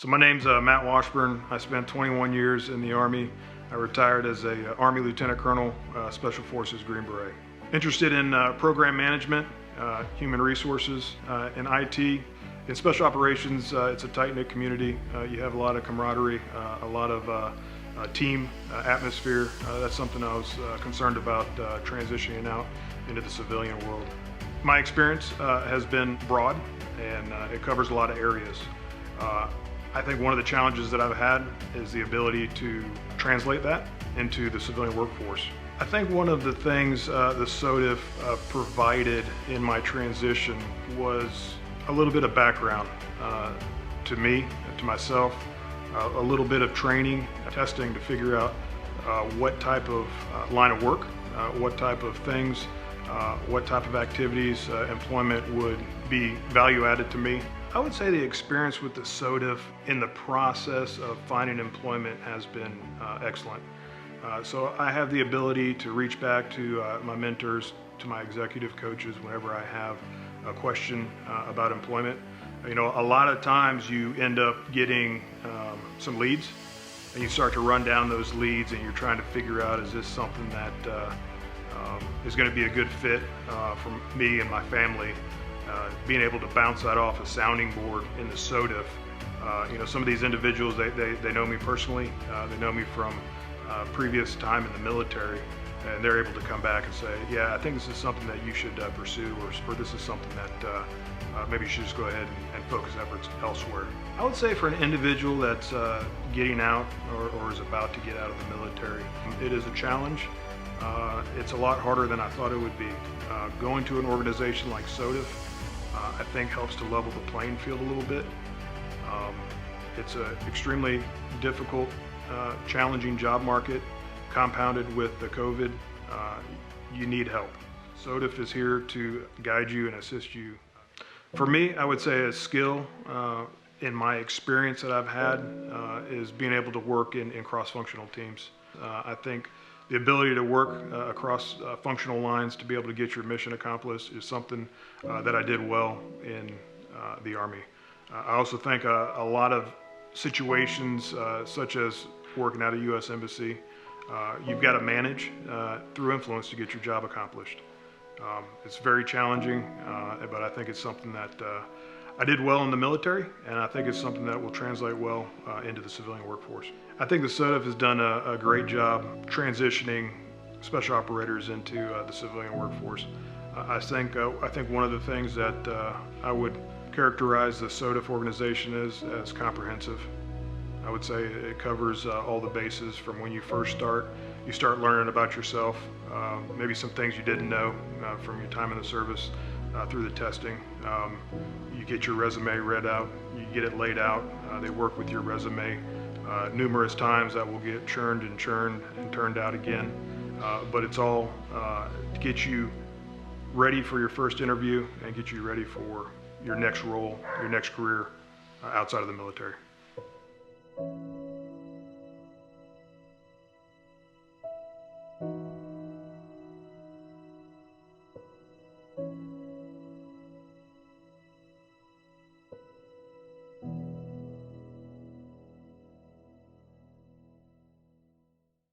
So my name's Matt Washburn. I spent 21 years in the Army. I retired as a Army Lieutenant Colonel, Special Forces Green Beret. Interested in program management, human resources, and IT. In Special Operations, it's a tight-knit community. You have a lot of camaraderie, a lot of team atmosphere. That's something I was concerned about transitioning out into the civilian world. My experience has been broad, and it covers a lot of areas. I think one of the challenges that I've had is the ability to translate that into the civilian workforce. I think one of the things the SOTF provided in my transition was a little bit of background to me, to myself, a little bit of training, testing to figure out what type of line of work, what type of things, what type of activities, employment would be value added to me. I would say the experience with the SOTF in the process of finding employment has been excellent. So I have the ability to reach back to my mentors, to my executive coaches whenever I have a question about employment. You know, a lot of times you end up getting some leads, and you start to run down those leads, and you're trying to figure out, is this something that is going to be a good fit for me and my family. Being able to bounce that off a sounding board in the SOTF. You know, some of these individuals, they know me personally. They know me from previous time in the military, and they're able to come back and say, yeah, I think this is something that you should pursue, or this is something that maybe you should just go ahead and focus efforts elsewhere. I would say for an individual that's getting out or is about to get out of the military, it is a challenge. It's a lot harder than I thought it would be. Going to an organization like SOTF, I think helps to level the playing field a little bit. It's an extremely difficult, challenging job market, compounded with the COVID. You need help. SOTF is here to guide you and assist you. For me, I would say a skill in my experience that I've had is being able to work in cross-functional teams. I think the ability to work across functional lines to be able to get your mission accomplished is something that I did well in the Army. I also think a lot of situations such as working at a U.S. Embassy, you've got to manage through influence to get your job accomplished. It's very challenging, but I think it's something that I did well in the military, and I think it's something that will translate well into the civilian workforce. I think the SOTF has done a great job transitioning special operators into the civilian workforce. I think one of the things that I would characterize the SOTF organization as comprehensive. I would say it covers all the bases from when you first start. You start learning about yourself, maybe some things you didn't know from your time in the service, through the testing. You get your resume read out, you get it laid out, they work with your resume numerous times. That will get churned and turned out again. But it's all to get you ready for your first interview and get you ready for your next role, your next career outside of the military.